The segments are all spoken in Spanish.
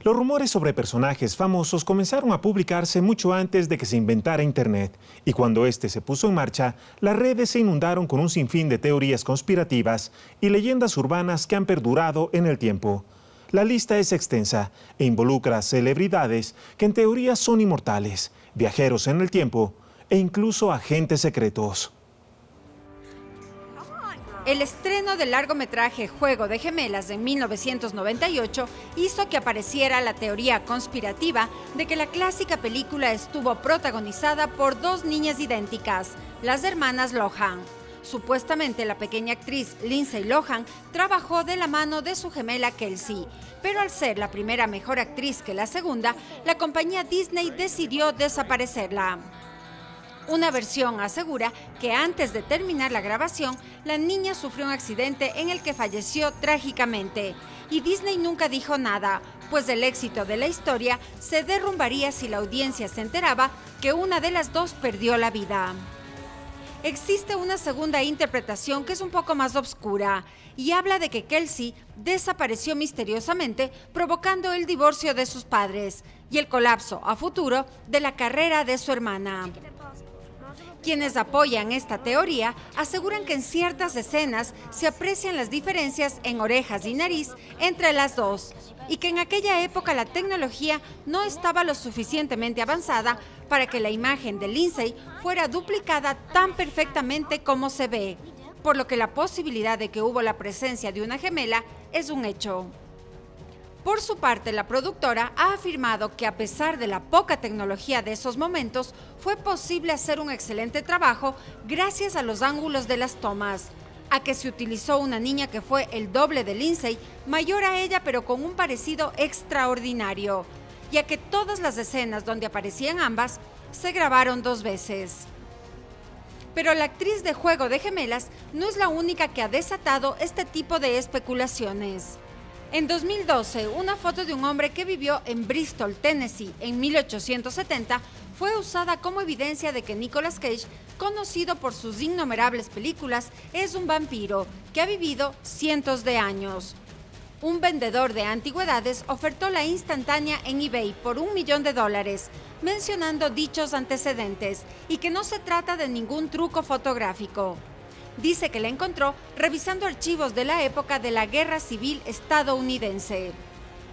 Los rumores sobre personajes famosos comenzaron a publicarse mucho antes de que se inventara Internet, y cuando este se puso en marcha, las redes se inundaron con un sinfín de teorías conspirativas y leyendas urbanas que han perdurado en el tiempo. La lista es extensa e involucra celebridades que en teoría son inmortales, viajeros en el tiempo e incluso agentes secretos. El estreno del largometraje Juego de Gemelas en 1998 hizo que apareciera la teoría conspirativa de que la clásica película estuvo protagonizada por dos niñas idénticas, las hermanas Lohan. Supuestamente la pequeña actriz Lindsay Lohan trabajó de la mano de su gemela Kelsey, pero al ser la primera mejor actriz que la segunda, la compañía Disney decidió desaparecerla. Una versión asegura que antes de terminar la grabación, la niña sufrió un accidente en el que falleció trágicamente. Y Disney nunca dijo nada, pues el éxito de la historia se derrumbaría si la audiencia se enteraba que una de las dos perdió la vida. Existe una segunda interpretación que es un poco más oscura y habla de que Kelsey desapareció misteriosamente, provocando el divorcio de sus padres y el colapso a futuro de la carrera de su hermana. Quienes apoyan esta teoría aseguran que en ciertas escenas se aprecian las diferencias en orejas y nariz entre las dos y que en aquella época la tecnología no estaba lo suficientemente avanzada para que la imagen de Lindsay fuera duplicada tan perfectamente como se ve, por lo que la posibilidad de que hubo la presencia de una gemela es un hecho. Por su parte, la productora ha afirmado que a pesar de la poca tecnología de esos momentos, fue posible hacer un excelente trabajo gracias a los ángulos de las tomas, a que se utilizó una niña que fue el doble de Lindsay, mayor a ella pero con un parecido extraordinario, y a que todas las escenas donde aparecían ambas se grabaron 2 veces. Pero la actriz de Juego de Gemelas no es la única que ha desatado este tipo de especulaciones. En 2012, una foto de un hombre que vivió en Bristol, Tennessee, en 1870, fue usada como evidencia de que Nicolas Cage, conocido por sus innumerables películas, es un vampiro que ha vivido cientos de años. Un vendedor de antigüedades ofertó la instantánea en eBay por $1 millón, mencionando dichos antecedentes y que no se trata de ningún truco fotográfico. Dice que la encontró revisando archivos de la época de la Guerra Civil estadounidense.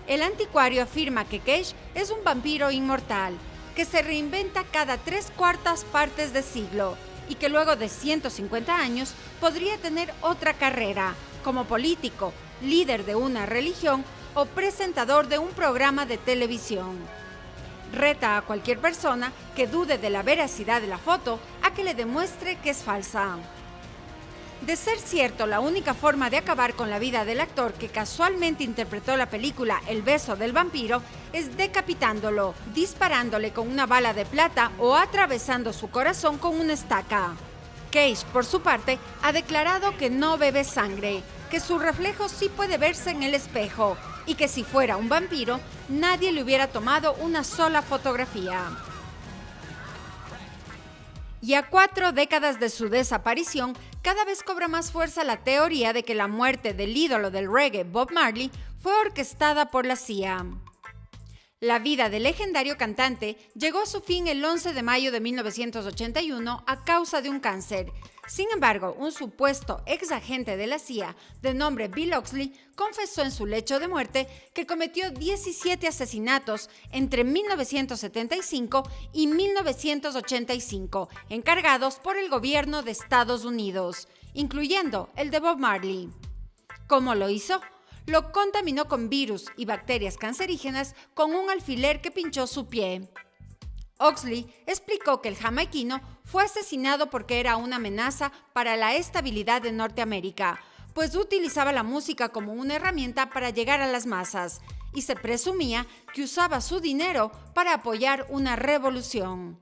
El anticuario afirma que Cage es un vampiro inmortal, que se reinventa cada 3/4 partes de siglo y que luego de 150 años podría tener otra carrera, como político, líder de una religión o presentador de un programa de televisión. Reta a cualquier persona que dude de la veracidad de la foto a que le demuestre que es falsa. De ser cierto, la única forma de acabar con la vida del actor que casualmente interpretó la película El beso del vampiro es decapitándolo, disparándole con una bala de plata o atravesando su corazón con una estaca. Cage, por su parte, ha declarado que no bebe sangre, que su reflejo sí puede verse en el espejo y que si fuera un vampiro, nadie le hubiera tomado una sola fotografía. Y a 4 décadas de su desaparición, cada vez cobra más fuerza la teoría de que la muerte del ídolo del reggae Bob Marley fue orquestada por la CIA. La vida del legendario cantante llegó a su fin el 11 de mayo de 1981 a causa de un cáncer. Sin embargo, un supuesto ex agente de la CIA, de nombre Bill Oxley, confesó en su lecho de muerte que cometió 17 asesinatos entre 1975 y 1985, encargados por el gobierno de Estados Unidos, incluyendo el de Bob Marley. ¿Cómo lo hizo? Lo contaminó con virus y bacterias cancerígenas con un alfiler que pinchó su pie. Oxley explicó que el jamaiquino fue asesinado porque era una amenaza para la estabilidad de Norteamérica, pues utilizaba la música como una herramienta para llegar a las masas y se presumía que usaba su dinero para apoyar una revolución.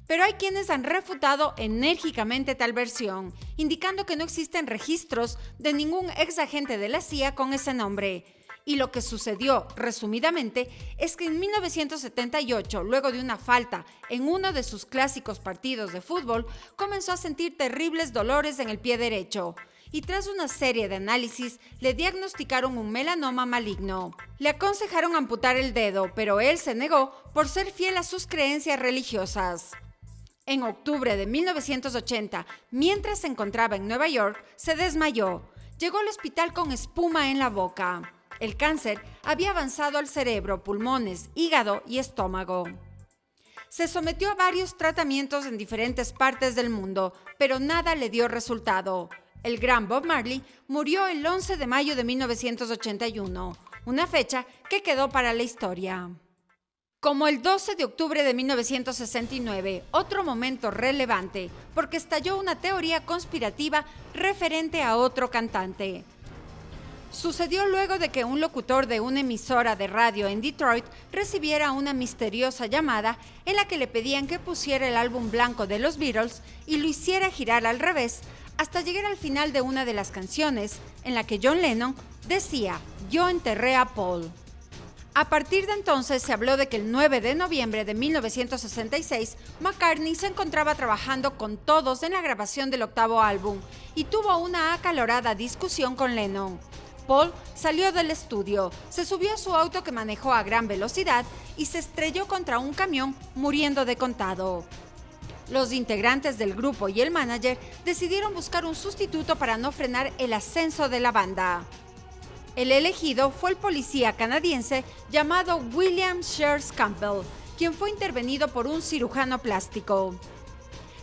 Pero hay quienes han refutado enérgicamente tal versión, indicando que no existen registros de ningún ex agente de la CIA con ese nombre. Y lo que sucedió, resumidamente, es que en 1978, luego de una falta en uno de sus clásicos partidos de fútbol, comenzó a sentir terribles dolores en el pie derecho y tras una serie de análisis le diagnosticaron un melanoma maligno. Le aconsejaron amputar el dedo, pero él se negó por ser fiel a sus creencias religiosas. En octubre de 1980, mientras se encontraba en Nueva York, se desmayó. Llegó al hospital con espuma en la boca. El cáncer había avanzado al cerebro, pulmones, hígado y estómago. Se sometió a varios tratamientos en diferentes partes del mundo, pero nada le dio resultado. El gran Bob Marley murió el 11 de mayo de 1981, una fecha que quedó para la historia. Como el 12 de octubre de 1969, otro momento relevante, porque estalló una teoría conspirativa referente a otro cantante. Sucedió luego de que un locutor de una emisora de radio en Detroit recibiera una misteriosa llamada en la que le pedían que pusiera el álbum blanco de los Beatles y lo hiciera girar al revés hasta llegar al final de una de las canciones en la que John Lennon decía «Yo enterré a Paul». A partir de entonces se habló de que el 9 de noviembre de 1966 McCartney se encontraba trabajando con todos en la grabación del octavo álbum y tuvo una acalorada discusión con Lennon. Paul salió del estudio, se subió a su auto que manejó a gran velocidad y se estrelló contra un camión, muriendo de contado. Los integrantes del grupo y el manager decidieron buscar un sustituto para no frenar el ascenso de la banda. El elegido fue el policía canadiense llamado William Shears Campbell, quien fue intervenido por un cirujano plástico.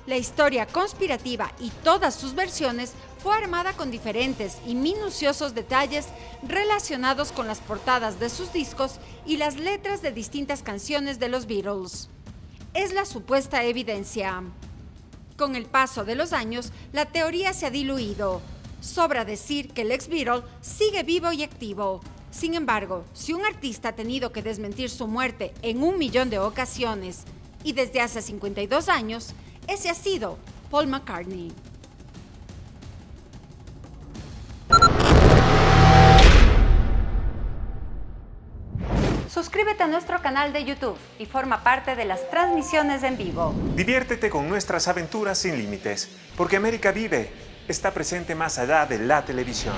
La historia conspirativa y todas sus versiones fue armada con diferentes y minuciosos detalles relacionados con las portadas de sus discos y las letras de distintas canciones de los Beatles. Es la supuesta evidencia. Con el paso de los años, la teoría se ha diluido. Sobra decir que el ex-Beatle sigue vivo y activo. Sin embargo, si un artista ha tenido que desmentir su muerte en 1 millón de ocasiones y desde hace 52 años, ese ha sido Paul McCartney. Suscríbete a nuestro canal de YouTube y forma parte de las transmisiones en vivo. Diviértete con nuestras aventuras sin límites, porque América Vive está presente más allá de la televisión.